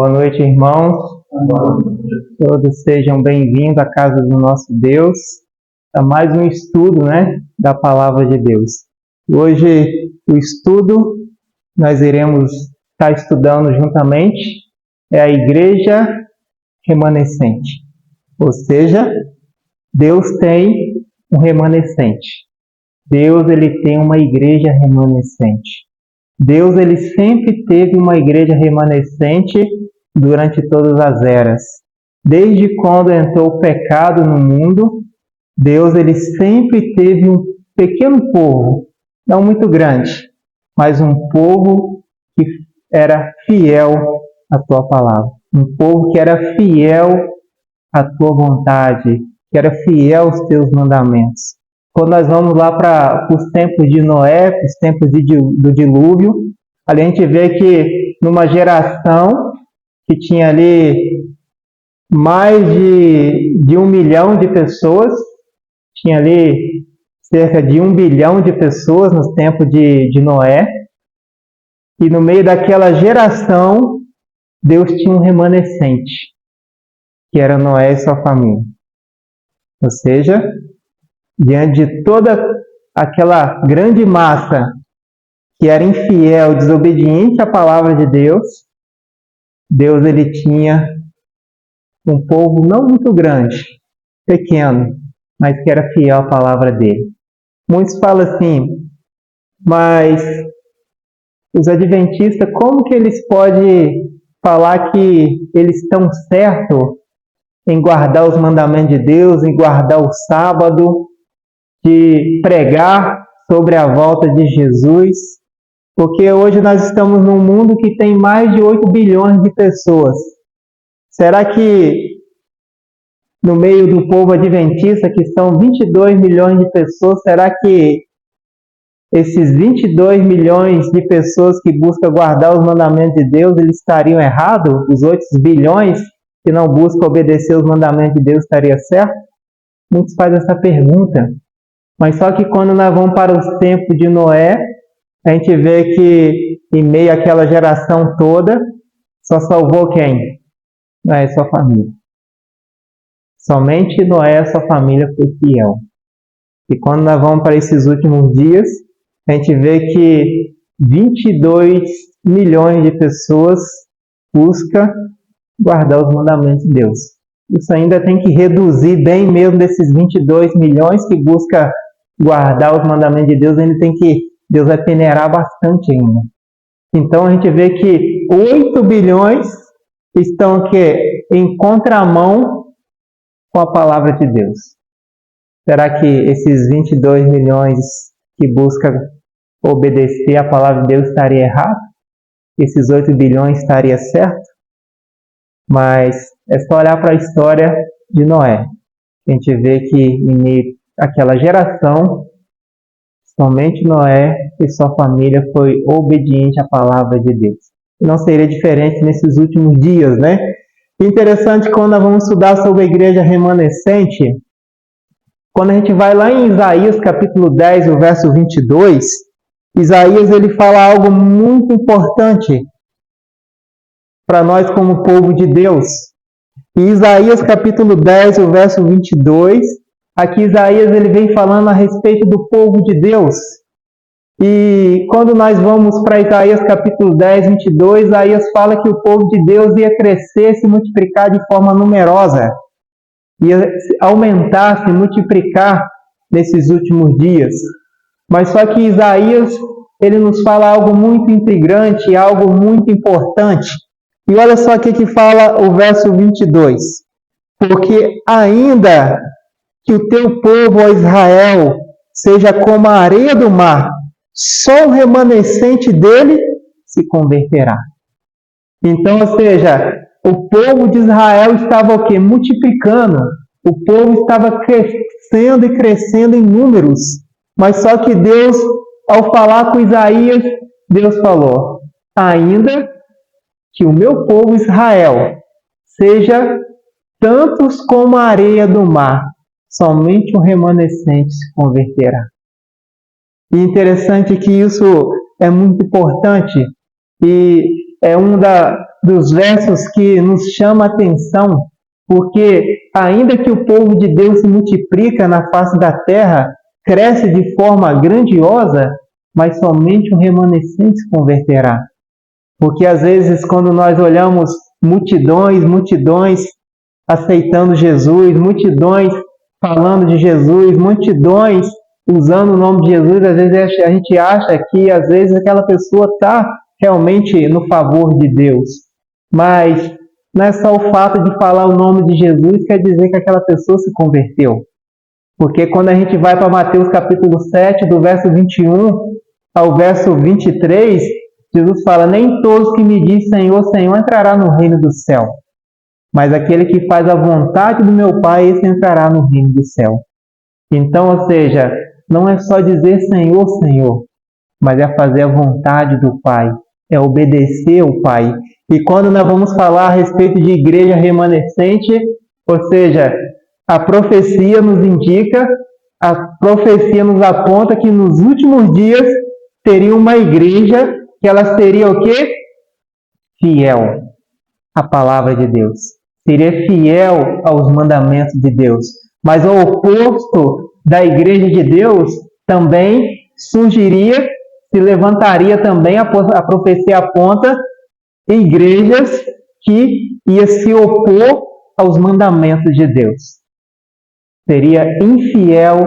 Boa noite, irmãos. Todos sejam bem-vindos à casa do nosso Deus. A mais um estudo, da Palavra de Deus. Hoje, o estudo, nós iremos estar estudando juntamente, é a Igreja Remanescente. Ou seja, Deus tem um remanescente. Deus, ele tem uma igreja remanescente. Deus, ele sempre teve uma igreja remanescente durante todas as eras. Desde quando entrou o pecado no mundo, Deus, ele sempre teve um pequeno povo, não muito grande, mas um povo que era fiel à tua palavra. Um povo que era fiel à tua vontade, que era fiel aos teus mandamentos. Quando nós vamos lá para os tempos de Noé, os tempos do dilúvio, ali a gente vê que numa geração que tinha ali mais de 1 milhão de pessoas, tinha ali cerca de 1 bilhão de pessoas nos tempos de Noé, e no meio daquela geração, Deus tinha um remanescente, que era Noé e sua família. Ou seja, diante de toda aquela grande massa que era infiel, desobediente à palavra de Deus, Deus, ele tinha um povo não muito grande, pequeno, mas que era fiel à palavra dele. Muitos falam assim, mas os adventistas, como que eles podem falar que eles estão certos em guardar os mandamentos de Deus, em guardar o sábado, de pregar sobre a volta de Jesus? Porque hoje nós estamos num mundo que tem mais de 8 bilhões de pessoas. Será que no meio do povo adventista, que são 22 milhões de pessoas, será que esses 22 milhões de pessoas que buscam guardar os mandamentos de Deus, eles estariam errados? Os 8 bilhões que não buscam obedecer os mandamentos de Deus estaria certo? Muitos fazem essa pergunta. Mas só que quando nós vamos para os tempos de Noé, a gente vê que em meio àquela geração toda, só salvou quem? Noé e sua família. Somente Noé e sua família foi fiel. E quando nós vamos para esses últimos dias, a gente vê que 22 milhões de pessoas buscam guardar os mandamentos de Deus. Isso ainda tem que reduzir bem mesmo desses 22 milhões que buscam guardar os mandamentos de Deus, Deus vai peneirar bastante ainda. Então a gente vê que 8 bilhões estão em contramão com a palavra de Deus. Será que esses 22 milhões que buscam obedecer a palavra de Deus estaria errado? Esses 8 bilhões estaria certo? Mas é só olhar para a história de Noé. A gente vê que em meio àquela geração, somente Noé e sua família foi obediente à palavra de Deus. E não seria diferente nesses últimos dias, Interessante, quando nós vamos estudar sobre a igreja remanescente, quando a gente vai lá em Isaías capítulo 10, o verso 22, Isaías ele fala algo muito importante para nós como povo de Deus. Em Isaías capítulo 10, o verso 22, aqui Isaías ele vem falando a respeito do povo de Deus. E quando nós vamos para Isaías capítulo 10, 22, Isaías fala que o povo de Deus ia crescer, se multiplicar de forma numerosa. Ia aumentar, se multiplicar nesses últimos dias. Mas só que Isaías, ele nos fala algo muito intrigante, algo muito importante. E olha só o que fala o verso 22. Porque ainda que o teu povo, ó Israel, seja como a areia do mar, só o remanescente dele se converterá. Então, ou seja, o povo de Israel estava o quê? Multiplicando. O povo estava crescendo e crescendo em números. Mas só que Deus, ao falar com Isaías, Deus falou, ainda que o meu povo Israel seja tantos como a areia do mar, somente o remanescente se converterá. E interessante que isso é muito importante e é uma dos versos que nos chama a atenção, porque ainda que o povo de Deus se multiplica na face da terra, cresce de forma grandiosa, mas somente um remanescente se converterá. Porque às vezes quando nós olhamos multidões aceitando Jesus, multidões falando de Jesus, multidões usando o nome de Jesus, às vezes a gente acha que às vezes aquela pessoa está realmente no favor de Deus. Mas não é só o fato de falar o nome de Jesus quer dizer que aquela pessoa se converteu. Porque quando a gente vai para Mateus capítulo 7, do verso 21 ao verso 23, Jesus fala: nem todos que me dizem Senhor, Senhor entrará no reino do céu, mas aquele que faz a vontade do meu Pai, esse entrará no reino do céu. Então, ou seja, não é só dizer Senhor, Senhor, mas é fazer a vontade do Pai, é obedecer ao Pai. E quando nós vamos falar a respeito de igreja remanescente, ou seja, a profecia nos indica, a profecia nos aponta que nos últimos dias teria uma igreja que ela seria o quê? Fiel à palavra de Deus. Seria fiel aos mandamentos de Deus. Mas ao oposto da igreja de Deus, também surgiria, se levantaria também, a profecia aponta, igrejas que ia se opor aos mandamentos de Deus. Seria infiel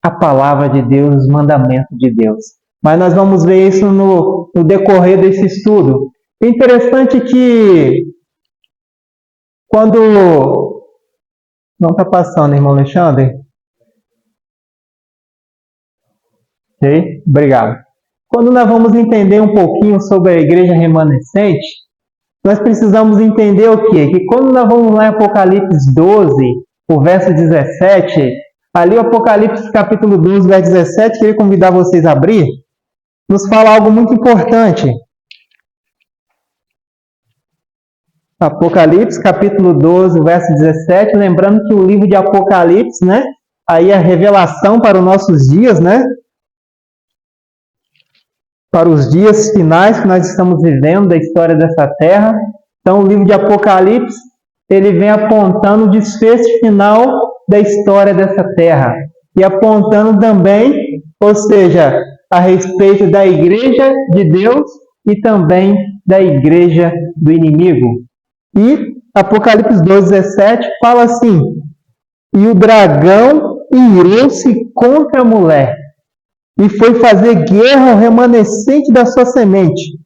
à palavra de Deus, os mandamentos de Deus. Mas nós vamos ver isso no decorrer desse estudo. É interessante que quando... Não está passando, irmão Alexandre? Ok? Obrigado. Quando nós vamos entender um pouquinho sobre a igreja remanescente, nós precisamos entender o quê? Que quando nós vamos lá em Apocalipse 12, o verso 17, ali o Apocalipse capítulo 12, verso 17, queria convidar vocês a abrir, nos fala algo muito importante. Apocalipse, capítulo 12, verso 17, lembrando que o livro de Apocalipse, né, aí é a revelação para os nossos dias, né, para os dias finais que nós estamos vivendo da história dessa terra. Então, o livro de Apocalipse, ele vem apontando o desfecho final da história dessa terra, e apontando também, ou seja, a respeito da igreja de Deus e também da igreja do inimigo. E Apocalipse 12, 17 fala assim: e o dragão irou-se contra a mulher e foi fazer guerra ao remanescente da sua semente,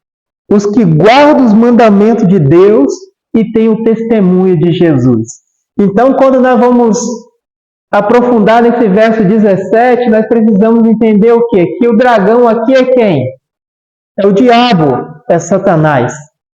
os que guardam os mandamentos de Deus e têm o testemunho de Jesus. Então, quando nós vamos aprofundar nesse verso 17, nós precisamos entender o quê? Que o dragão aqui é quem? É o diabo, é Satanás.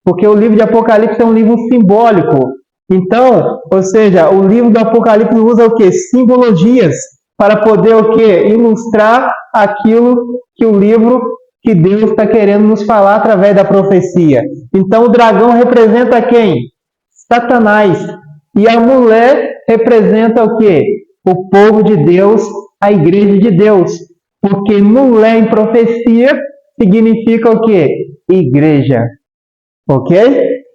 Porque o livro de Apocalipse é um livro simbólico. Então, ou seja, o livro do Apocalipse usa o quê? Simbologias, para poder o quê? Ilustrar aquilo que o livro, que Deus está querendo nos falar através da profecia. Então, o dragão representa quem? Satanás. E a mulher representa o quê? O povo de Deus, a igreja de Deus. Porque mulher em profecia significa o quê? Igreja. Ok?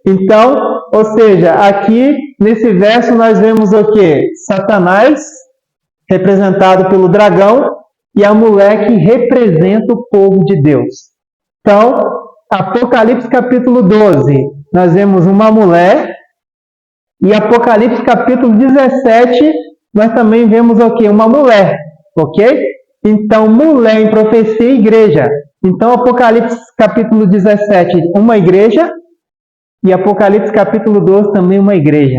Então, ou seja, aqui nesse verso nós vemos o quê? Satanás, representado pelo dragão, e a mulher que representa o povo de Deus. Então, Apocalipse capítulo 12, nós vemos uma mulher, e Apocalipse capítulo 17, nós também vemos o quê? Uma mulher. Ok? Então, mulher em profecia e igreja. Então, Apocalipse capítulo 17, uma igreja, e Apocalipse capítulo 12 também uma igreja.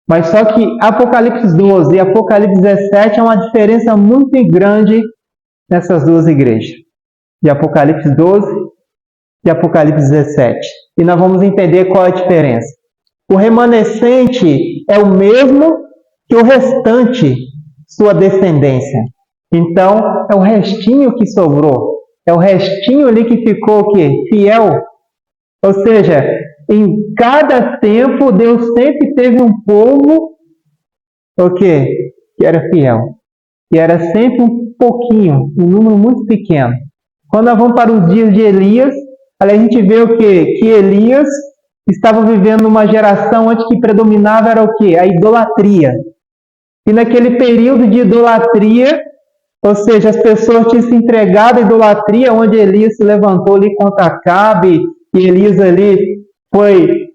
Mas só que Apocalipse 12 e Apocalipse 17 é uma diferença muito grande nessas duas igrejas. De Apocalipse 12 e Apocalipse 17. E nós vamos entender qual é a diferença. O remanescente é o mesmo que o restante, sua descendência. Então, é o restinho que sobrou. É o restinho ali que ficou o quê? Fiel. Ou seja, em cada tempo, Deus sempre teve um povo o quê? Que era fiel. E era sempre um pouquinho, um número muito pequeno. Quando nós vamos para os dias de Elias, a gente vê o quê? Que Elias estava vivendo numa geração onde que predominava era o quê? A idolatria. E naquele período de idolatria, ou seja, as pessoas tinham se entregado à idolatria, onde Elias se levantou ali contra Acabe, e Elias ali foi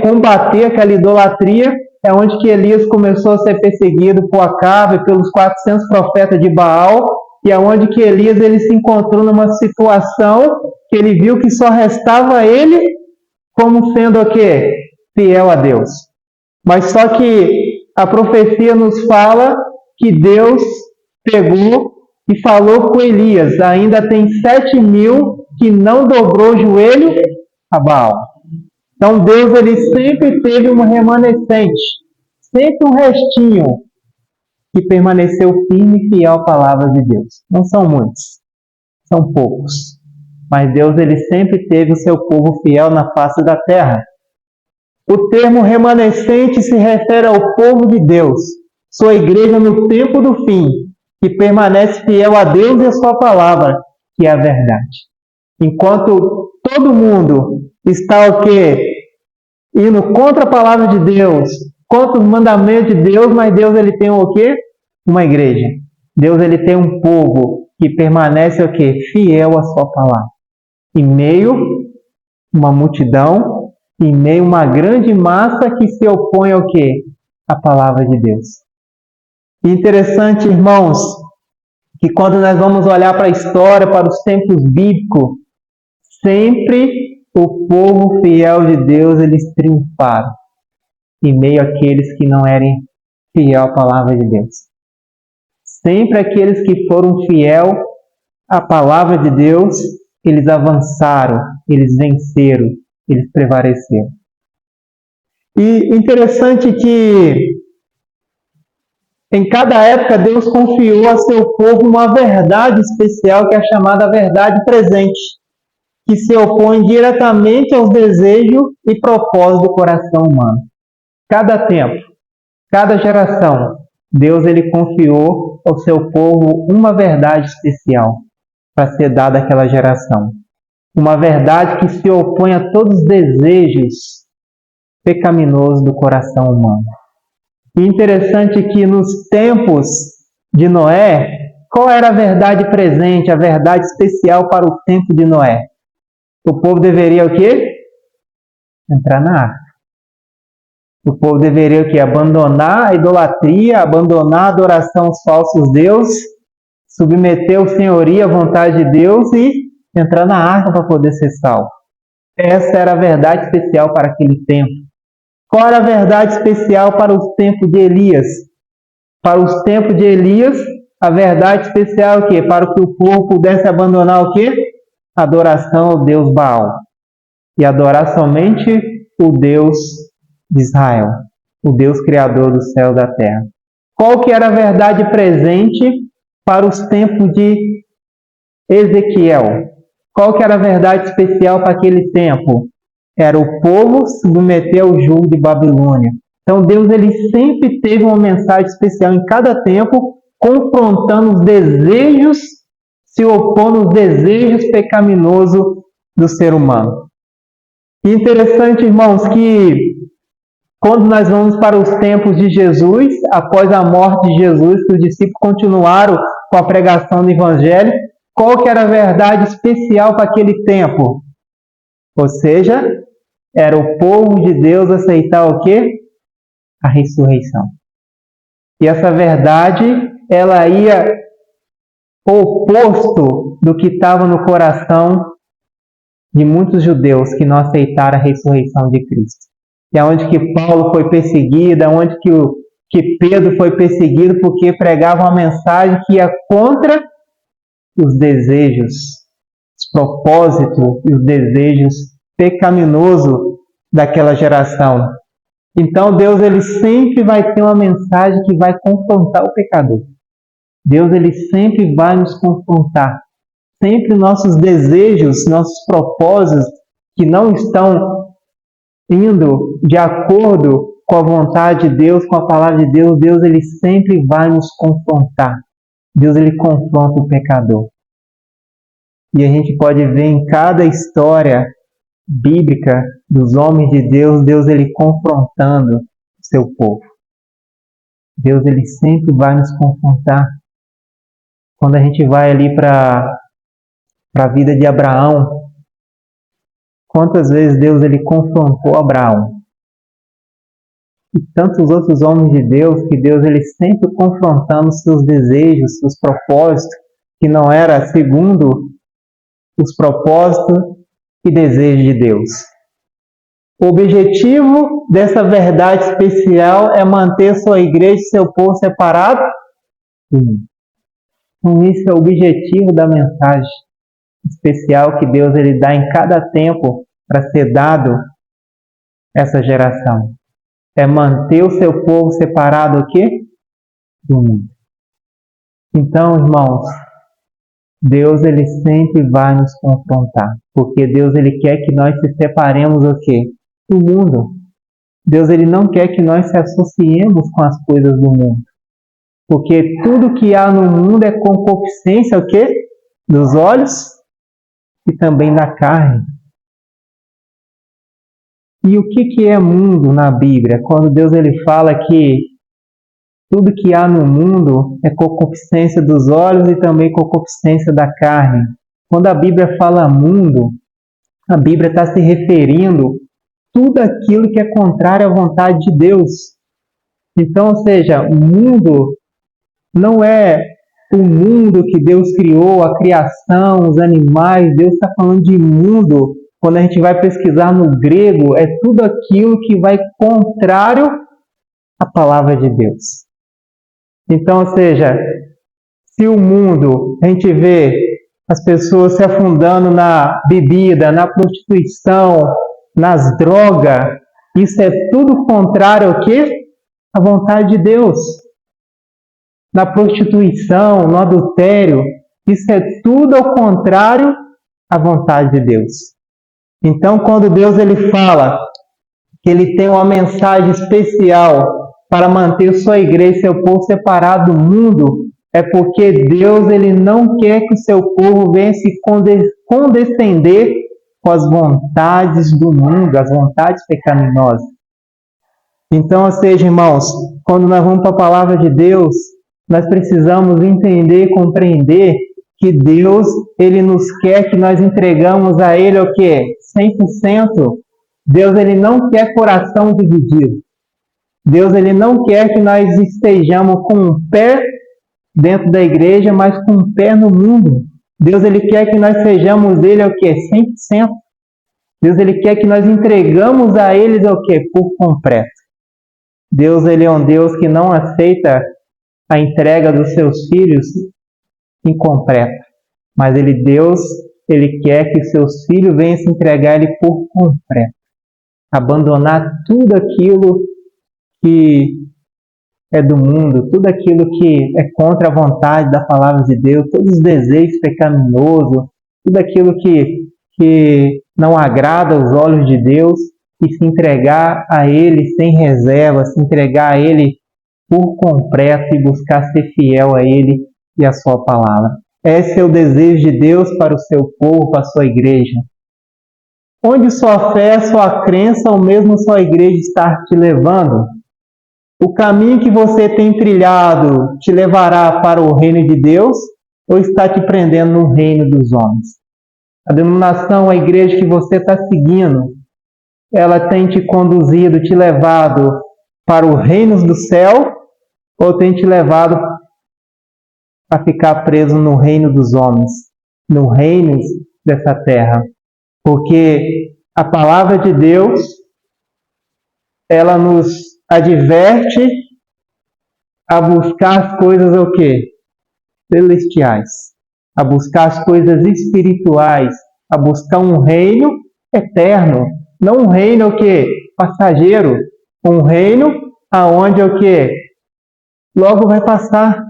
combater aquela idolatria, é onde que Elias começou a ser perseguido por Acabe, pelos 400 profetas de Baal, e é onde que Elias ele se encontrou numa situação que ele viu que só restava ele como sendo o quê? Fiel a Deus. Mas só que a profecia nos fala que Deus pegou e falou com Elias, ainda tem 7.000 que não dobrou o joelho a Baal. Então Deus ele sempre teve um remanescente, sempre um restinho que permaneceu firme e fiel à palavra de Deus. Não são muitos, são poucos. Mas Deus ele sempre teve o seu povo fiel na face da terra. O termo remanescente se refere ao povo de Deus, sua igreja no tempo do fim, que permanece fiel a Deus e a sua palavra, que é a verdade. Enquanto todo mundo está o quê? Indo contra a palavra de Deus, contra os mandamentos de Deus, mas Deus ele tem o quê? Uma igreja. Deus ele tem um povo que permanece o quê? Fiel à sua palavra. Em meio a uma multidão, em meio a uma grande massa que se opõe ao quê? À palavra de Deus. E interessante, irmãos, que quando nós vamos olhar para a história, para os tempos bíblicos, sempre o povo fiel de Deus, eles triunfaram em meio àqueles que não eram fiel à palavra de Deus. Sempre aqueles que foram fiel à palavra de Deus, eles avançaram, eles venceram, eles prevaleceram. E interessante que em cada época Deus confiou a seu povo uma verdade especial que é chamada verdade presente, que se opõe diretamente aos desejos e propósitos do coração humano. Cada tempo, cada geração, Deus ele confiou ao seu povo uma verdade especial para ser dada àquela geração. Uma verdade que se opõe a todos os desejos pecaminosos do coração humano. E interessante que nos tempos de Noé, qual era a verdade presente, a verdade especial para o tempo de Noé? O povo deveria o quê? Entrar na arca. O povo deveria o quê? Abandonar a idolatria, abandonar a adoração aos falsos deuses, submeter o senhorio à vontade de Deus e entrar na arca para poder ser salvo. Essa era a verdade especial para aquele tempo. Qual era a verdade especial para os tempos de Elias? Para os tempos de Elias, a verdade especial é o quê? Para que o povo pudesse abandonar o quê? A adoração ao Deus Baal. E adorar somente o Deus de Israel, o Deus Criador do céu e da terra. Qual que era a verdade presente para os tempos de Ezequiel? Qual que era a verdade especial para aquele tempo? Era o povo submeter ao jugo de Babilônia. Então Deus ele sempre teve uma mensagem especial em cada tempo, confrontando os desejos, se opondo aos desejos pecaminosos do ser humano. E interessante, irmãos, que quando nós vamos para os tempos de Jesus, após a morte de Jesus, que os discípulos continuaram com a pregação do Evangelho, qual que era a verdade especial para aquele tempo? Ou seja, era o povo de Deus aceitar o quê? A ressurreição. E essa verdade, ela ia oposto do que estava no coração de muitos judeus que não aceitaram a ressurreição de Cristo. E aonde que Paulo foi perseguido, aonde que Pedro foi perseguido porque pregava uma mensagem que ia contra os desejos, os propósitos e os desejos pecaminosos daquela geração. Então Deus ele sempre vai ter uma mensagem que vai confrontar o pecador. Deus ele sempre vai nos confrontar. Sempre nossos desejos, nossos propósitos que não estão indo de acordo com a vontade de Deus, com a palavra de Deus, Deus ele sempre vai nos confrontar. Deus ele confronta o pecador. E a gente pode ver em cada história bíblica dos homens de Deus, Deus ele confrontando o seu povo. Deus ele sempre vai nos confrontar. Quando a gente vai ali para a vida de Abraão, quantas vezes Deus ele confrontou Abraão? E tantos outros homens de Deus, que Deus ele sempre confrontando seus desejos, seus propósitos, que não era segundo os propósitos e desejos de Deus. O objetivo dessa verdade especial é manter sua igreja e seu povo separado. Então, esse é o objetivo da mensagem especial que Deus ele dá em cada tempo para ser dado essa geração. É manter o seu povo separado o quê? Do mundo. Então, irmãos, Deus ele sempre vai nos confrontar, porque Deus ele quer que nós se separemos o quê? Do mundo. Deus ele não quer que nós se associemos com as coisas do mundo, porque tudo que há no mundo é concupiscência o quê? Dos olhos e também da carne. E o que é mundo na Bíblia? Quando Deus ele fala que tudo que há no mundo é concupiscência dos olhos e também concupiscência da carne. Quando a Bíblia fala mundo, a Bíblia está se referindo a tudo aquilo que é contrário à vontade de Deus. Então, ou seja, o mundo não é o mundo que Deus criou, a criação, os animais. Deus está falando de mundo. Quando a gente vai pesquisar no grego, é tudo aquilo que vai contrário à palavra de Deus. Então, ou seja, se o mundo, a gente vê as pessoas se afundando na bebida, na prostituição, nas drogas, isso é tudo contrário ao quê? À vontade de Deus. Na prostituição, no adultério, isso é tudo ao contrário à vontade de Deus. Então, quando Deus ele fala que ele tem uma mensagem especial para manter sua igreja e seu povo separado do mundo, é porque Deus ele não quer que o seu povo venha se condescender com as vontades do mundo, as vontades pecaminosas. Então, ou seja, irmãos, quando nós vamos para a palavra de Deus, nós precisamos entender e compreender que Deus ele nos quer que nós entregamos a Ele o quê? 100%. Deus ele não quer coração dividido. Deus ele não quer que nós estejamos com um pé dentro da igreja, mas com um pé no mundo. Deus ele quer que nós sejamos dele o quê? 100%. Deus ele quer que nós entregamos a Ele o quê? Por completo. Deus ele é um Deus que não aceita a entrega dos seus filhos incompleta. Mas Deus ele quer que os seus filhos venham se entregar a Ele por completo. Abandonar tudo aquilo que é do mundo, tudo aquilo que é contra a vontade da palavra de Deus, todos os desejos pecaminosos, tudo aquilo que não agrada aos olhos de Deus, e se entregar a Ele sem reserva, se entregar a Ele por completo e buscar ser fiel a Ele e a sua palavra. Esse é o desejo de Deus para o seu povo, para a sua igreja. Onde sua fé, sua crença, ou mesmo sua igreja está te levando? O caminho que você tem trilhado te levará para o reino de Deus ou está te prendendo no reino dos homens? A denominação, a igreja que você está seguindo, ela tem te conduzido, te levado para o reino do céu ou tem te levado a ficar preso no reino dos homens, no reino dessa terra? Porque a palavra de Deus, ela nos adverte a buscar as coisas o quê? Celestiais, a buscar as coisas espirituais, a buscar um reino eterno, não um reino o quê? Passageiro, um reino aonde o quê? Logo vai passar.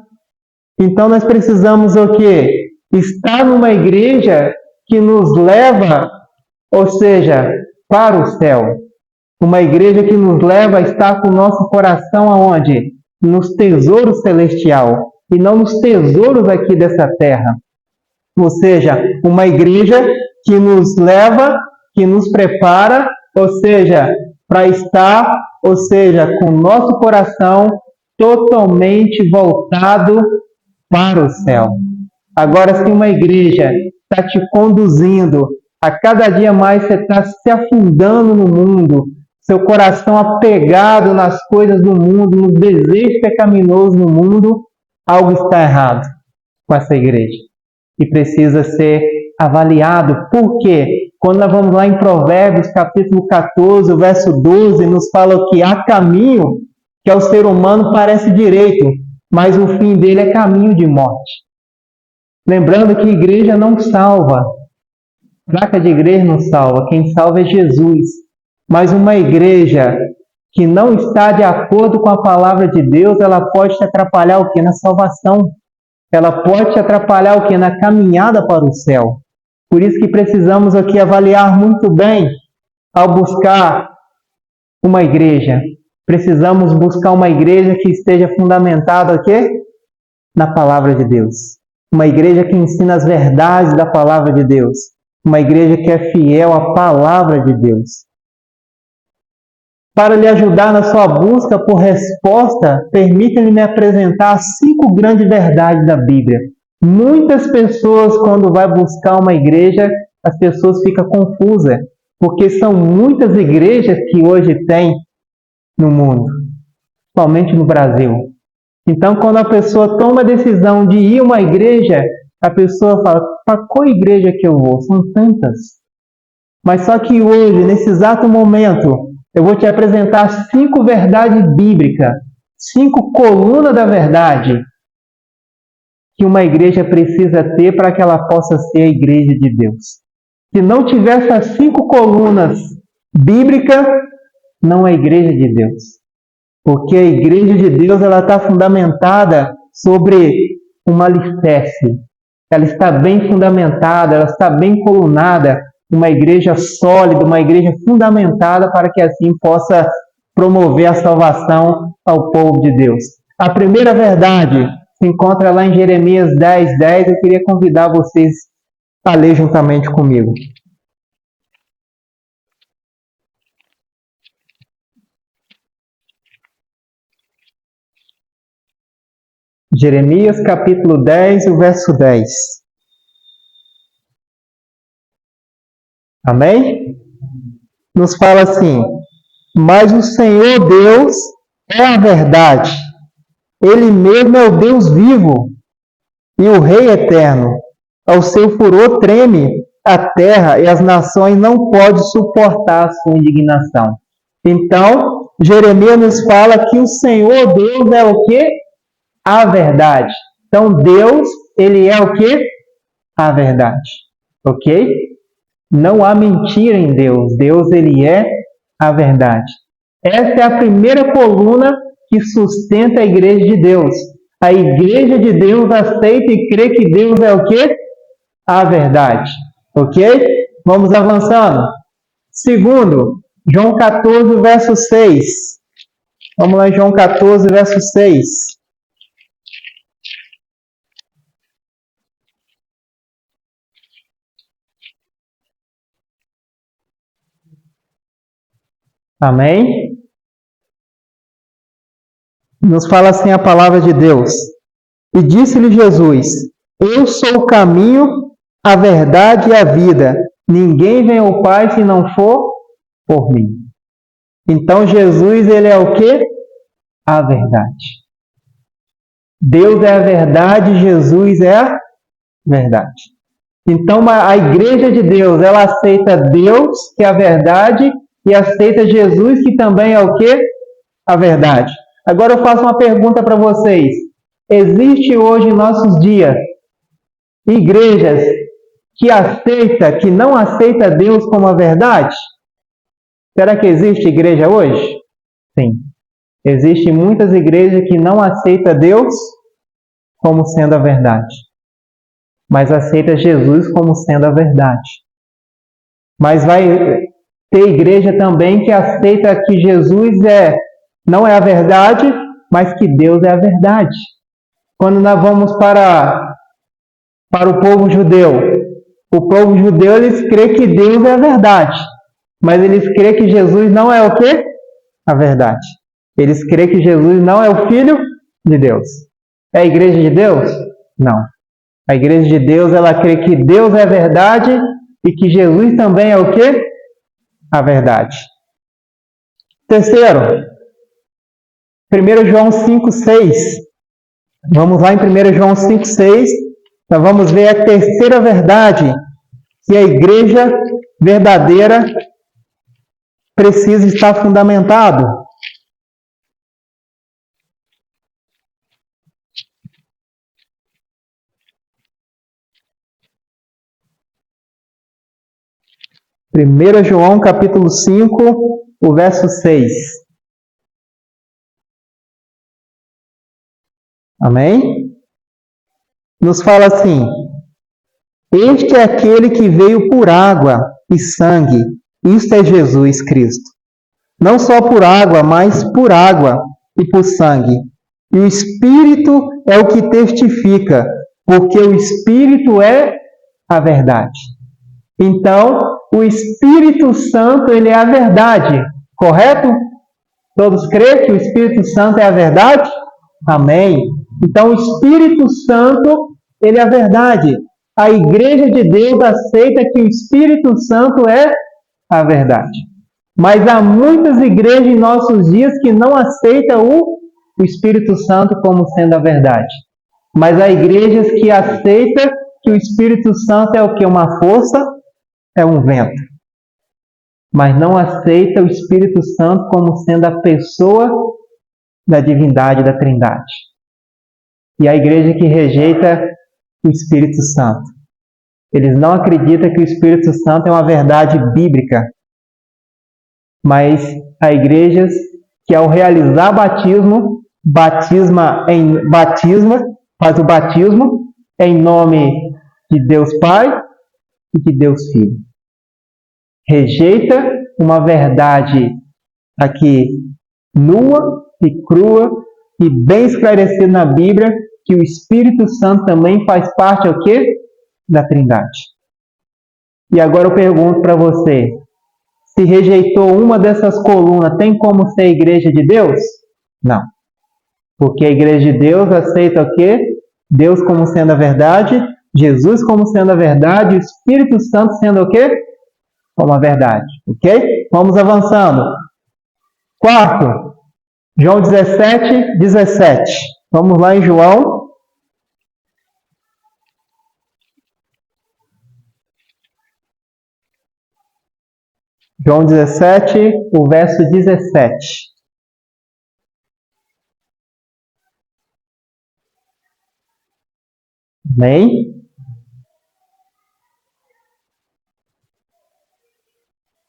Então nós precisamos o quê? Estar numa igreja que nos leva, ou seja, para o céu. Uma igreja que nos leva a estar com o nosso coração aonde? Nos tesouros celestial e não nos tesouros aqui dessa terra. Ou seja, uma igreja que nos leva, que nos prepara, ou seja, para estar, ou seja, com o nosso coração totalmente voltado para o céu. Agora, se uma igreja está te conduzindo, a cada dia mais você está se afundando no mundo, seu coração apegado nas coisas do mundo, nos desejos pecaminosos no mundo, algo está errado com essa igreja e precisa ser avaliado. Por quê? Quando nós vamos lá em Provérbios, capítulo 14, o verso 12, nos fala que há caminho que ao ser humano parece direito, mas o fim dele é caminho de morte. Lembrando que igreja não salva, placa de igreja não salva, quem salva é Jesus. Mas uma igreja que não está de acordo com a palavra de Deus, ela pode te atrapalhar o quê? Na salvação. Ela pode te atrapalhar o quê? Na caminhada para o céu. Por isso que precisamos aqui avaliar muito bem ao buscar uma igreja. Precisamos buscar uma igreja que esteja fundamentada o quê? Na palavra de Deus. Uma igreja que ensina as verdades da palavra de Deus. Uma igreja que é fiel à palavra de Deus. Para lhe ajudar na sua busca por resposta, permita-me me apresentar 5 grandes verdades da Bíblia. Muitas pessoas, quando vai buscar uma igreja, as pessoas ficam confusas, porque são muitas igrejas que hoje tem no mundo, somente no Brasil. Então, quando a pessoa toma a decisão de ir a uma igreja, a pessoa fala, para qual igreja que eu vou? São tantas. Mas só que hoje, nesse exato momento, eu vou te apresentar 5 verdades bíblicas, 5 colunas da verdade que uma igreja precisa ter para que ela possa ser a igreja de Deus. Se não tiver essas 5 colunas bíblicas, não é a igreja de Deus. Porque a igreja de Deus ela está fundamentada sobre um alicerce. Ela está bem fundamentada, ela está bem colunada, uma igreja sólida, uma igreja fundamentada para que assim possa promover a salvação ao povo de Deus. A primeira verdade se encontra lá em Jeremias 10:10. Eu queria convidar vocês a ler juntamente comigo. Jeremias capítulo 10, o verso 10. Amém? Nos fala assim: mas o Senhor Deus é a verdade. Ele mesmo é o Deus vivo e o Rei eterno. Ao seu furor treme a terra e as nações não podem suportar a sua indignação. Então, Jeremias nos fala que o Senhor Deus é o quê? A verdade. Então, Deus, ele é o quê? A verdade. Ok? Não há mentira em Deus. Deus, ele é a verdade. Essa é a primeira coluna que sustenta a igreja de Deus. A igreja de Deus aceita e crê que Deus é o quê? A verdade. Ok? Vamos avançando. Segundo, João 14, verso 6. Vamos lá em João 14, verso 6. Amém? Nos fala assim a palavra de Deus. E disse-lhe Jesus: eu sou o caminho, a verdade e a vida. Ninguém vem ao Pai se não for por mim. Então Jesus, ele é o quê? A verdade. Deus é a verdade, Jesus é a verdade. Então a igreja de Deus, ela aceita Deus, que é a verdade, e aceita Jesus, que também é o quê? A verdade. Agora eu faço uma pergunta para vocês. Existe hoje em nossos dias igrejas que não aceita Deus como a verdade? Será que existe igreja hoje? Sim. Existem muitas igrejas que não aceitam Deus como sendo a verdade, mas aceita Jesus como sendo a verdade. Mas vai ter igreja também que aceita que Jesus não é a verdade, mas que Deus é a verdade. Quando nós vamos para o povo judeu, O povo judeu, eles creem que Deus é a verdade. Mas eles creem que Jesus não é o quê? A verdade. Eles creem que Jesus não é o Filho de Deus. É a igreja de Deus? Não. A igreja de Deus, ela crê que Deus é a verdade e que Jesus também é o quê? A verdade. Terceiro, 1 João 5,6. Vamos lá em 1 João 5,6. Então vamos ver a terceira verdade que a igreja verdadeira precisa estar fundamentado. Primeira João capítulo 5, o verso 6. Amém? Nos fala assim: este é aquele que veio por água e sangue. Isto é Jesus Cristo. Não só por água, mas por água e por sangue. E o Espírito é o que testifica, porque o Espírito é a verdade. Então, o Espírito Santo, ele é a verdade, correto? Todos creem que o Espírito Santo é a verdade? Amém. Então, o Espírito Santo, ele é a verdade. A Igreja de Deus aceita que o Espírito Santo é a verdade. Mas há muitas igrejas em nossos dias que não aceitam o Espírito Santo como sendo a verdade. Mas há igrejas que aceitam que o Espírito Santo é o que? Uma força, é um vento. Mas não aceita o Espírito Santo como sendo a pessoa da divindade, da Trindade. E a igreja que rejeita o Espírito Santo. Eles não acreditam que o Espírito Santo é uma verdade bíblica. Mas há igrejas que ao realizar batismo, faz o batismo em nome de Deus Pai e de Deus Filho. Rejeita uma verdade aqui nua e crua e bem esclarecida na Bíblia, que o Espírito Santo também faz parte o quê? Da Trindade. E agora eu pergunto para você, se rejeitou uma dessas colunas, tem como ser a igreja de Deus? Não. Porque a igreja de Deus aceita o quê? Deus como sendo a verdade, Jesus como sendo a verdade, o Espírito Santo sendo o quê? Como a verdade. Ok? Vamos avançando. Quarto, João 17, 17. Vamos lá em João. João 17, o verso 17. Amém?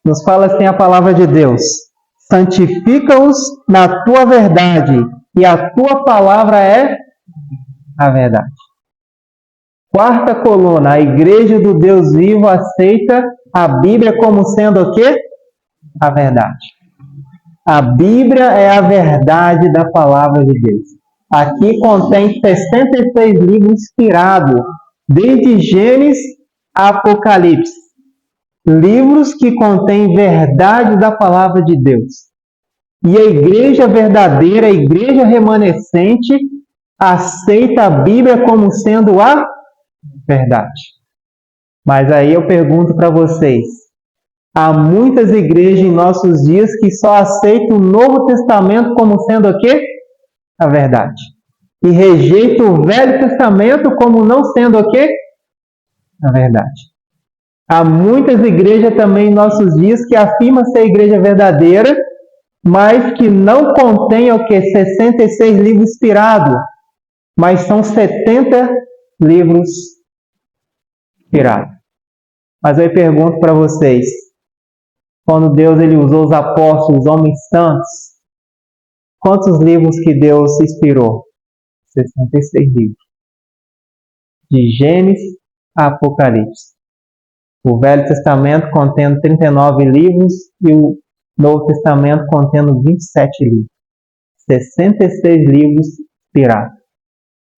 Nos fala assim a palavra de Deus: santifica-os na tua verdade, e a tua palavra é a verdade. Quarta coluna, a igreja do Deus vivo aceita a Bíblia como sendo o quê? A verdade. A Bíblia é a verdade da palavra de Deus. Aqui contém 66 livros inspirados, desde Gênesis a Apocalipse. Livros que contêm verdade da palavra de Deus. E a igreja verdadeira, a igreja remanescente, aceita a Bíblia como sendo a verdade. Mas aí eu pergunto para vocês, há muitas igrejas em nossos dias que só aceitam o Novo Testamento como sendo o quê? A verdade. E rejeitam o Velho Testamento como não sendo o quê? A verdade. Há muitas igrejas também em nossos dias que afirmam ser a igreja verdadeira, mas que não contém o quê? 66 livros inspirados, mas são 70 livros inspirados. Mas eu pergunto para vocês, quando Deus ele usou os apóstolos, os homens santos, quantos livros que Deus inspirou? 66 livros. De Gênesis a Apocalipse. O Velho Testamento contendo 39 livros e o Novo Testamento contendo 27 livros. 66 livros inspirados.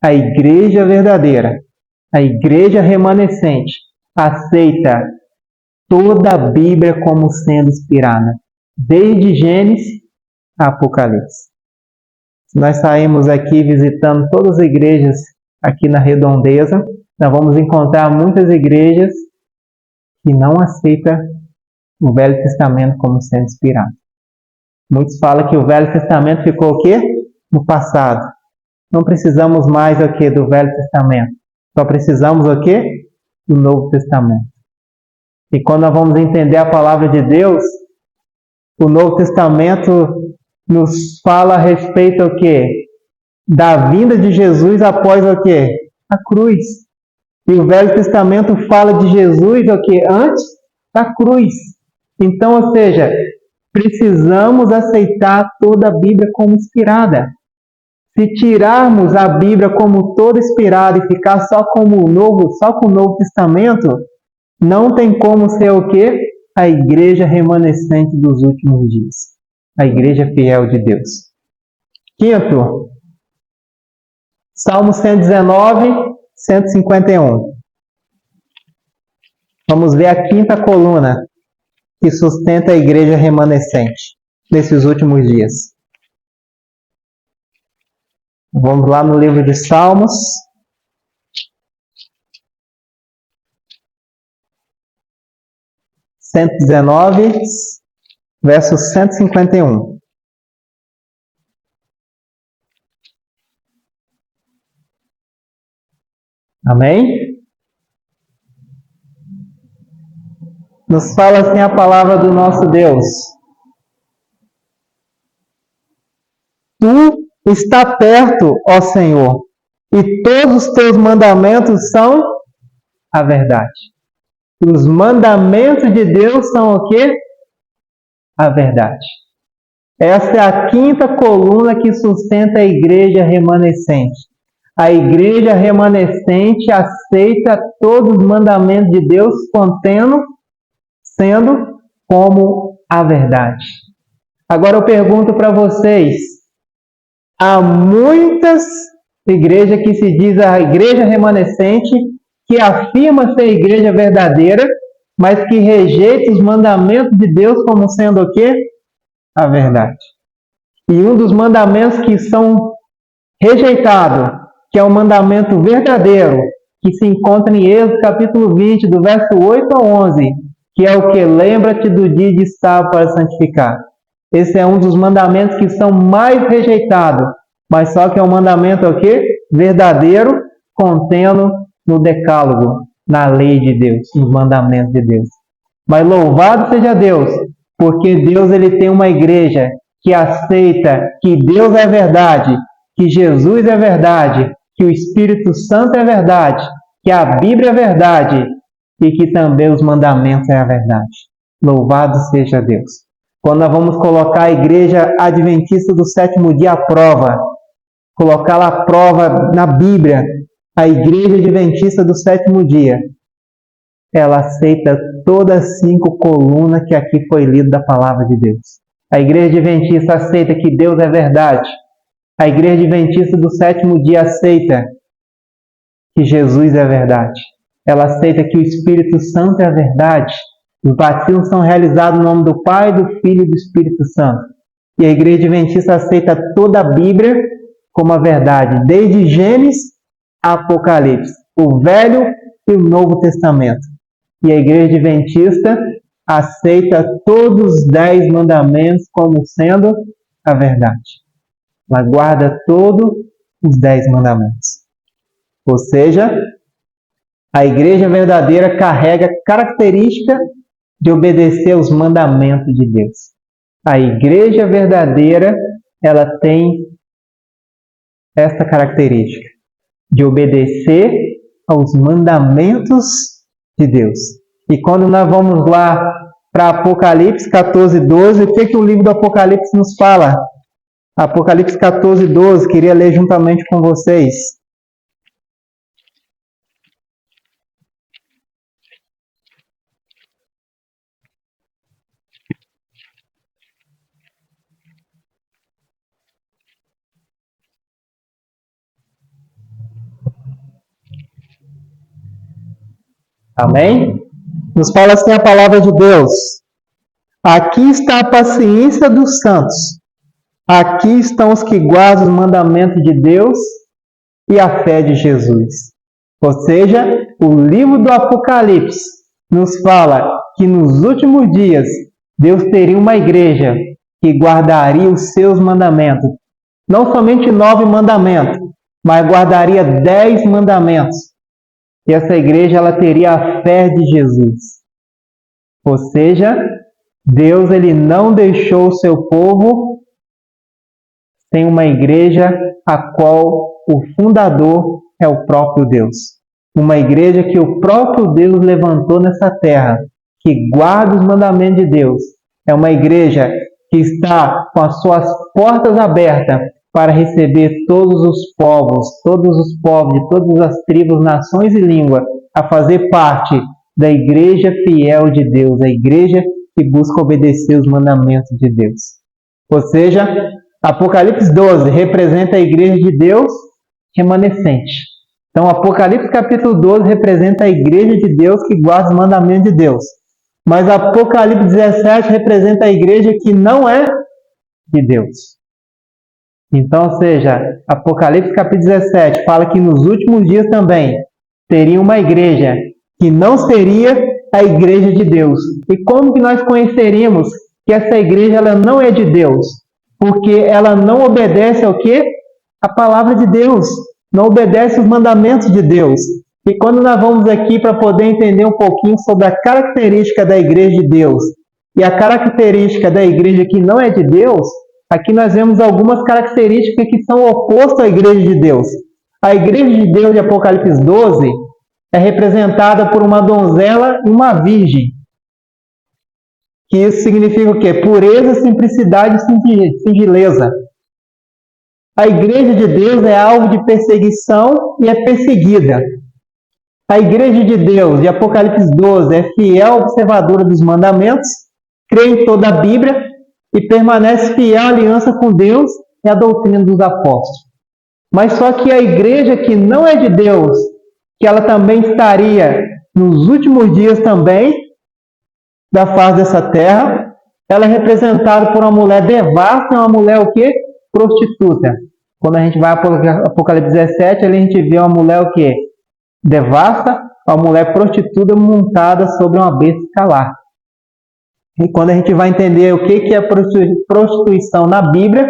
A igreja verdadeira, a igreja remanescente, aceita toda a Bíblia como sendo inspirada, desde Gênesis a Apocalipse. Nós saímos aqui visitando todas as igrejas aqui na Redondeza, nós vamos encontrar muitas igrejas que não aceitam o Velho Testamento como sendo inspirado. Muitos falam que o Velho Testamento ficou o quê? No passado. Não precisamos mais o quê? Do Velho Testamento. Só precisamos o quê? Do Novo Testamento. E quando nós vamos entender a palavra de Deus, o Novo Testamento nos fala a respeito o quê? Da vinda de Jesus após o quê? A cruz. E o Velho Testamento fala de Jesus o quê? Antes da cruz. Então, ou seja, precisamos aceitar toda a Bíblia como inspirada. Se tirarmos a Bíblia como toda inspirada e ficar só com o Novo Testamento, não tem como ser o quê? A igreja remanescente dos últimos dias. A igreja fiel de Deus. Quinto, Salmo 119, 151. Vamos ver a quinta coluna que sustenta a igreja remanescente nesses últimos dias. Vamos lá no livro de Salmos. Verso 151. Amém? Nos fala assim a palavra do nosso Deus. Tu está perto, ó Senhor, e todos os teus mandamentos são a verdade. Os mandamentos de Deus são o quê? A verdade. Essa é a quinta coluna que sustenta a igreja remanescente. A igreja remanescente aceita todos os mandamentos de Deus, sendo como a verdade. Agora eu pergunto para vocês, há muitas igrejas que se diz a igreja remanescente, que afirma ser a igreja verdadeira, mas que rejeita os mandamentos de Deus como sendo o quê? A verdade. E um dos mandamentos que são rejeitados, que é o mandamento verdadeiro, que se encontra em Êxodo capítulo 20, do verso 8 ao 11, que é o que? Lembra-te do dia de sábado para santificar. Esse é um dos mandamentos que são mais rejeitados, mas só que é um mandamento o quê? Verdadeiro, contendo no decálogo, na lei de Deus, nos mandamentos de Deus. Mas louvado seja Deus, porque Deus ele tem uma igreja que aceita que Deus é verdade, que Jesus é verdade, que o Espírito Santo é verdade, que a Bíblia é verdade e que também os mandamentos é a verdade. Louvado seja Deus. Quando nós vamos colocar a igreja adventista do sétimo dia à prova, colocá-la à prova na Bíblia, a igreja adventista do sétimo dia, ela aceita todas as 5 colunas que aqui foi lido da palavra de Deus. A igreja adventista aceita que Deus é verdade. A igreja adventista do sétimo dia aceita que Jesus é verdade. Ela aceita que o Espírito Santo é a verdade. Os batismos são realizados no nome do Pai, do Filho e do Espírito Santo. E a igreja adventista aceita toda a Bíblia como a verdade, desde Gênesis a Apocalipse, o Velho e o Novo Testamento. E a igreja adventista aceita todos os 10 mandamentos como sendo a verdade. Ela guarda todos os 10 mandamentos. Ou seja, a igreja verdadeira carrega a característica de obedecer aos mandamentos de Deus. A igreja verdadeira, ela tem essa característica de obedecer aos mandamentos de Deus. E quando nós vamos lá para Apocalipse 14, 12, o que o livro do Apocalipse nos fala? Apocalipse 14, 12, queria ler juntamente com vocês. Amém? Nos fala assim a palavra de Deus. Aqui está a paciência dos santos. Aqui estão os que guardam os mandamentos de Deus e a fé de Jesus. Ou seja, o livro do Apocalipse nos fala que nos últimos dias Deus teria uma igreja que guardaria os seus mandamentos. Não somente 9 mandamentos, mas guardaria 10 mandamentos. E essa igreja ela teria a fé de Jesus. Ou seja, Deus ele não deixou o seu povo sem uma igreja a qual o fundador é o próprio Deus. Uma igreja que o próprio Deus levantou nessa terra, que guarda os mandamentos de Deus. É uma igreja que está com as suas portas abertas para receber todos os povos de todas as tribos, nações e línguas, a fazer parte da igreja fiel de Deus, a igreja que busca obedecer os mandamentos de Deus. Ou seja, Apocalipse 12 representa a igreja de Deus remanescente. Então, Apocalipse capítulo 12 representa a igreja de Deus que guarda os mandamentos de Deus. Mas Apocalipse 17 representa a igreja que não é de Deus. Então, ou seja, Apocalipse capítulo 17 fala que nos últimos dias também teria uma igreja que não seria a igreja de Deus. E como que nós conheceríamos que essa igreja ela não é de Deus? Porque ela não obedece ao quê? A palavra de Deus. Não obedece os mandamentos de Deus. E quando nós vamos aqui para poder entender um pouquinho sobre a característica da igreja de Deus e a característica da igreja que não é de Deus, aqui nós vemos algumas características que são opostas à igreja de Deus. A igreja de Deus de Apocalipse 12 é representada por uma donzela e uma virgem. Que isso significa o quê? Pureza, simplicidade e singeleza. A igreja de Deus é alvo de perseguição e é perseguida. A igreja de Deus, de Apocalipse 12, é fiel observadora dos mandamentos, crê em toda a Bíblia e permanece fiel à aliança com Deus e à doutrina dos apóstolos. Mas só que a igreja que não é de Deus, que ela também estaria nos últimos dias também da face dessa terra, ela é representada por uma mulher devassa, uma mulher o quê? Prostituta. Quando a gente vai para Apocalipse 17, ali a gente vê uma mulher o quê? Devassa, uma mulher prostituta montada sobre uma besta escalar. E quando a gente vai entender o que é prostituição na Bíblia,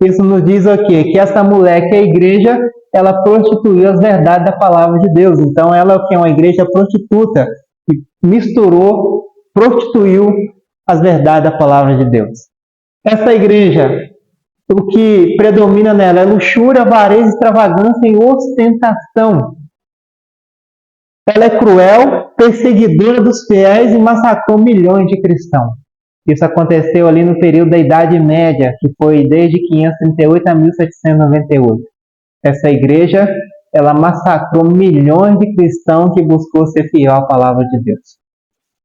isso nos diz o quê? Que essa mulher, que é a igreja, ela prostituiu as verdades da palavra de Deus. Então ela é uma igreja prostituta, que misturou, prostituiu as verdades da palavra de Deus. Essa igreja, o que predomina nela é luxúria, avareza, extravagância e ostentação. Ela é cruel, perseguidora dos fiéis e massacrou milhões de cristãos. Isso aconteceu ali no período da Idade Média, que foi desde 538 a 1798. Essa igreja, ela massacrou milhões de cristãos que buscou ser fiel à palavra de Deus.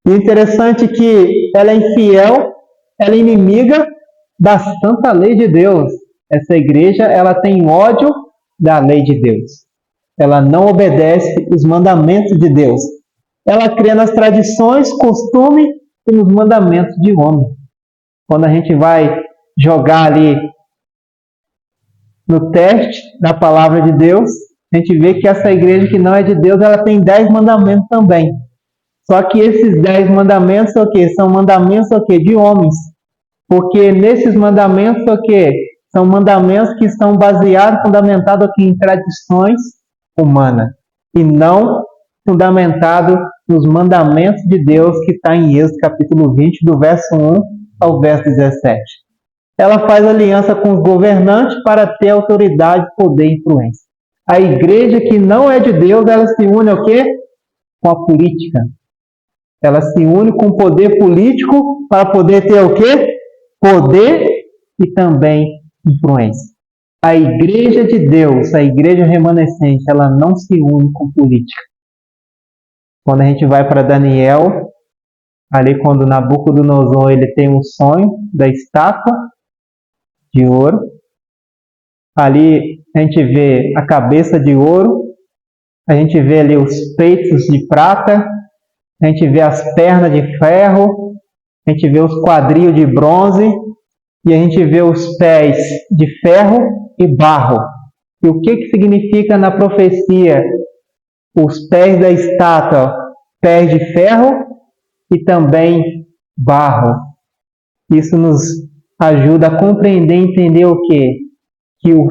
E interessante que ela é infiel, ela é inimiga da santa lei de Deus. Essa igreja, ela tem ódio da lei de Deus. Ela não obedece os mandamentos de Deus. Ela crê nas tradições, costumes e nos mandamentos de homem. Quando a gente vai jogar ali no teste da palavra de Deus, a gente vê que essa igreja que não é de Deus, ela tem 10 mandamentos também. Só que esses 10 mandamentos são o quê? São mandamentos o quê? De homens. Porque nesses mandamentos o quê? São mandamentos que estão baseados, fundamentados aqui em tradições humanas. E não fundamentado nos mandamentos de Deus que está em Êxodo capítulo 20, do verso 1 ao verso 17. Ela faz aliança com os governantes para ter autoridade, poder e influência. A igreja que não é de Deus, ela se une ao quê? Com a política. Ela se une com o poder político para poder ter o quê? Poder e também influência. A igreja de Deus, a igreja remanescente, ela não se une com política. Quando a gente vai para Daniel, ali quando Nabucodonosor ele tem um sonho da estátua de ouro, ali a gente vê a cabeça de ouro, a gente vê ali os peitos de prata a gente vê as pernas de ferro, a gente vê os quadris de bronze e a gente vê os pés de ferro e barro. E o que significa na profecia os pés da estátua? Pés de ferro e também barro. Isso nos ajuda a compreender e entender o quê? Que o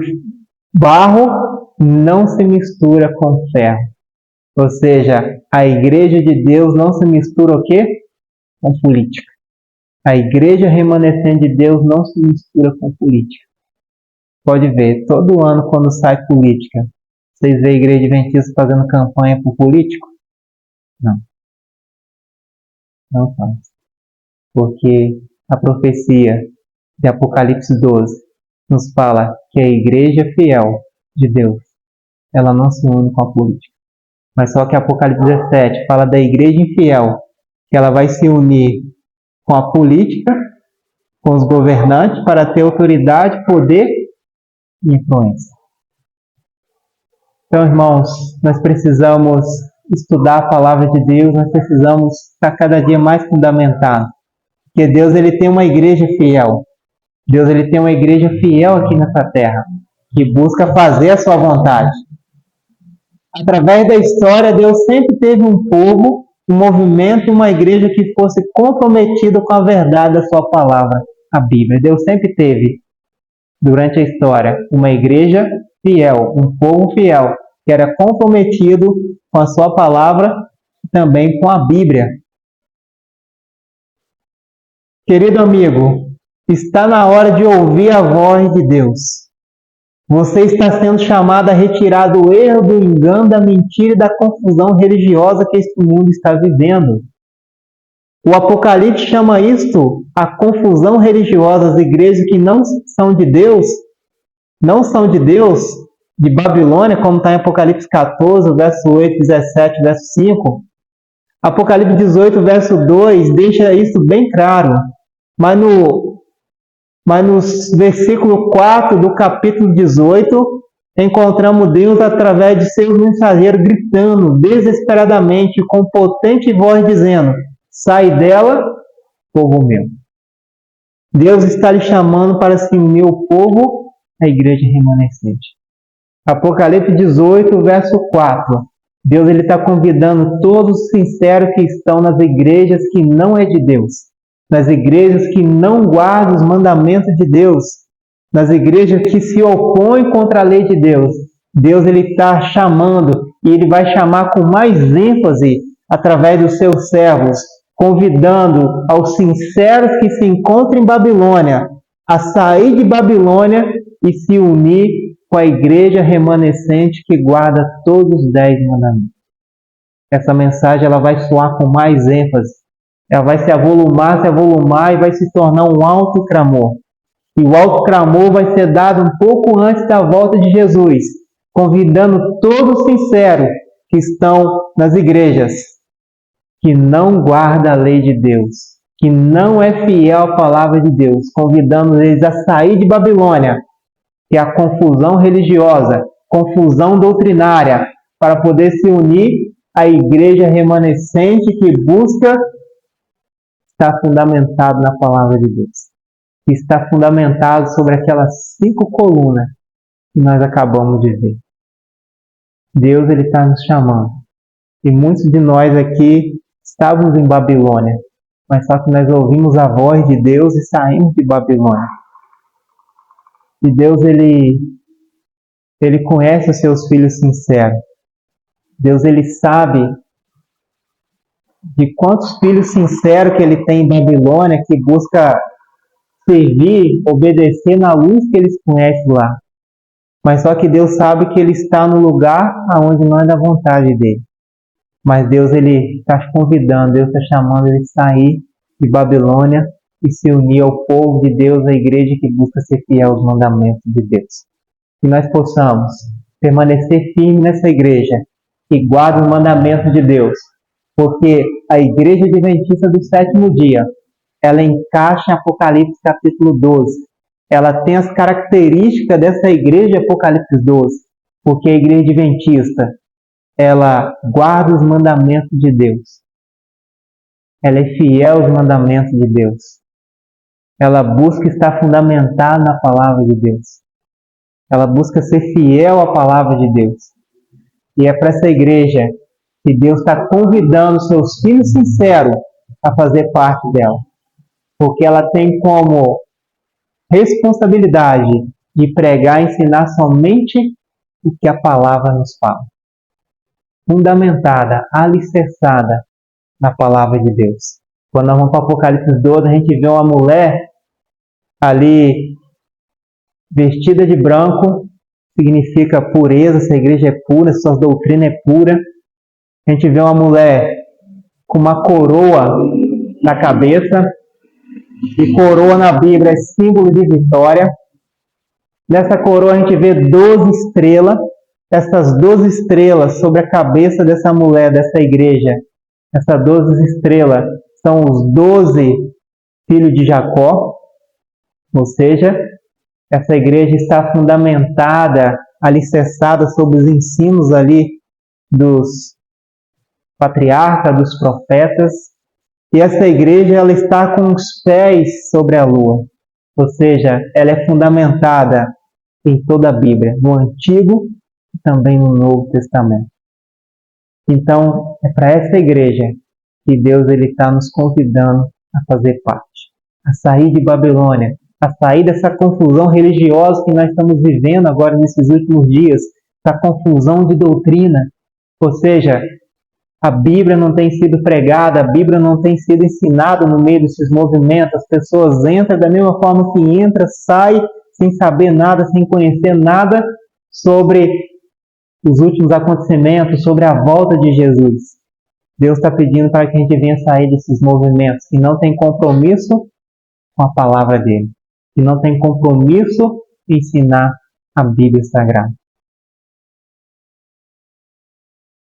barro não se mistura com ferro. Ou seja, a igreja de Deus não se mistura o quê? Com política. A igreja remanescente de Deus não se mistura com política. Pode ver, todo ano quando sai política, vocês veem a igreja adventista fazendo campanha por político? Não. Não faz. Porque a profecia de Apocalipse 12 nos fala que a igreja fiel de Deus, ela não se une com a política. Mas só que Apocalipse 17 fala da igreja infiel, que ela vai se unir com a política, com os governantes, para ter autoridade, poder e influência. Então, irmãos, nós precisamos estudar a palavra de Deus, nós precisamos estar cada dia mais fundamentados. Porque Deus ele tem uma igreja fiel. Deus ele tem uma igreja fiel aqui nessa terra, que busca fazer a sua vontade. Através da história, Deus sempre teve um povo, um movimento, uma igreja que fosse comprometido com a verdade da sua palavra, a Bíblia. Deus sempre teve, durante a história, uma igreja fiel, um povo fiel, que era comprometido com a sua palavra e também com a Bíblia. Querido amigo, está na hora de ouvir a voz de Deus. Você está sendo chamado a retirar do erro, do engano, da mentira e da confusão religiosa que este mundo está vivendo. O Apocalipse chama isto a confusão religiosa. As igrejas que não são de Deus, de Babilônia, como está em Apocalipse 14, verso 8, 17, verso 5. Apocalipse 18, verso 2, deixa isso bem claro. Mas no versículo 4 do capítulo 18, encontramos Deus através de seus mensageiros gritando desesperadamente com potente voz dizendo: sai dela, povo meu. Deus está lhe chamando para se unir ao povo, a igreja remanescente. Apocalipse 18, verso 4. Deus está convidando todos os sinceros que estão nas igrejas que não é de Deus, nas igrejas que não guardam os mandamentos de Deus, nas igrejas que se opõem contra a lei de Deus. Deus está chamando, e Ele vai chamar com mais ênfase através dos seus servos, convidando aos sinceros que se encontram em Babilônia a sair de Babilônia e se unir com a igreja remanescente que guarda todos os 10 mandamentos. Essa mensagem ela vai soar com mais ênfase. Ela vai se avolumar e vai se tornar um alto clamor. E o alto clamor vai ser dado um pouco antes da volta de Jesus, convidando todos os sinceros que estão nas igrejas, que não guarda a lei de Deus, que não é fiel à palavra de Deus, convidando eles a sair de Babilônia, que é a confusão religiosa, confusão doutrinária, para poder se unir à igreja remanescente que busca estar fundamentado na palavra de Deus, que está fundamentado sobre aquelas 5 colunas que nós acabamos de ver. Deus ele está nos chamando. E muitos de nós aqui estávamos em Babilônia, mas só que nós ouvimos a voz de Deus e saímos de Babilônia. E Deus ele conhece os seus filhos sinceros. Deus ele sabe de quantos filhos sinceros que ele tem em Babilônia, que busca servir, obedecer na luz que eles conhecem lá. Mas só que Deus sabe que ele está no lugar aonde não é da vontade dele. Mas Deus ele está te convidando, Deus está chamando ele de sair de Babilônia e se unir ao povo de Deus, a igreja que busca ser fiel aos mandamentos de Deus. Que nós possamos permanecer firmes nessa igreja que guarda os mandamentos de Deus, porque a igreja adventista do 7º dia, ela encaixa em Apocalipse capítulo 12. Ela tem as características dessa igreja de Apocalipse 12, porque a igreja adventista, ela guarda os mandamentos de Deus. ela é fiel aos mandamentos de Deus. Ela busca estar fundamentada na palavra de Deus. Ela busca ser fiel à palavra de Deus. E é para essa igreja que Deus está convidando seus filhos sinceros a fazer parte dela. Porque ela tem como responsabilidade de pregar e ensinar somente o que a palavra nos fala. Fundamentada, alicerçada na palavra de Deus. Quando nós vamos para Apocalipse 12, a gente vê uma mulher ali vestida de branco, significa pureza, essa igreja é pura, sua doutrina é pura. A gente vê uma mulher com uma coroa na cabeça, e coroa na Bíblia é símbolo de vitória. Nessa coroa a gente vê 12 estrelas, essas 12 estrelas sobre a cabeça dessa mulher, dessa igreja. Essas 12 estrelas são os 12 filhos de Jacó, ou seja, essa igreja está fundamentada, alicerçada sobre os ensinos ali dos patriarcas, dos profetas, e essa igreja ela está com os pés sobre a lua, ou seja, ela é fundamentada em toda a Bíblia, no Antigo e também no Novo Testamento. Então, é para essa igreja que Deus está nos convidando a fazer parte, a sair de Babilônia, a sair dessa confusão religiosa que nós estamos vivendo agora nesses últimos dias, essa confusão de doutrina. Ou seja, a Bíblia não tem sido pregada, a Bíblia não tem sido ensinada no meio desses movimentos. As pessoas entram da mesma forma que entra, sai sem saber nada, sem conhecer nada sobre os últimos acontecimentos, sobre a volta de Jesus. Deus está pedindo para que a gente venha sair desses movimentos que não tem compromisso com a palavra dele, que não tem compromisso em ensinar a Bíblia Sagrada.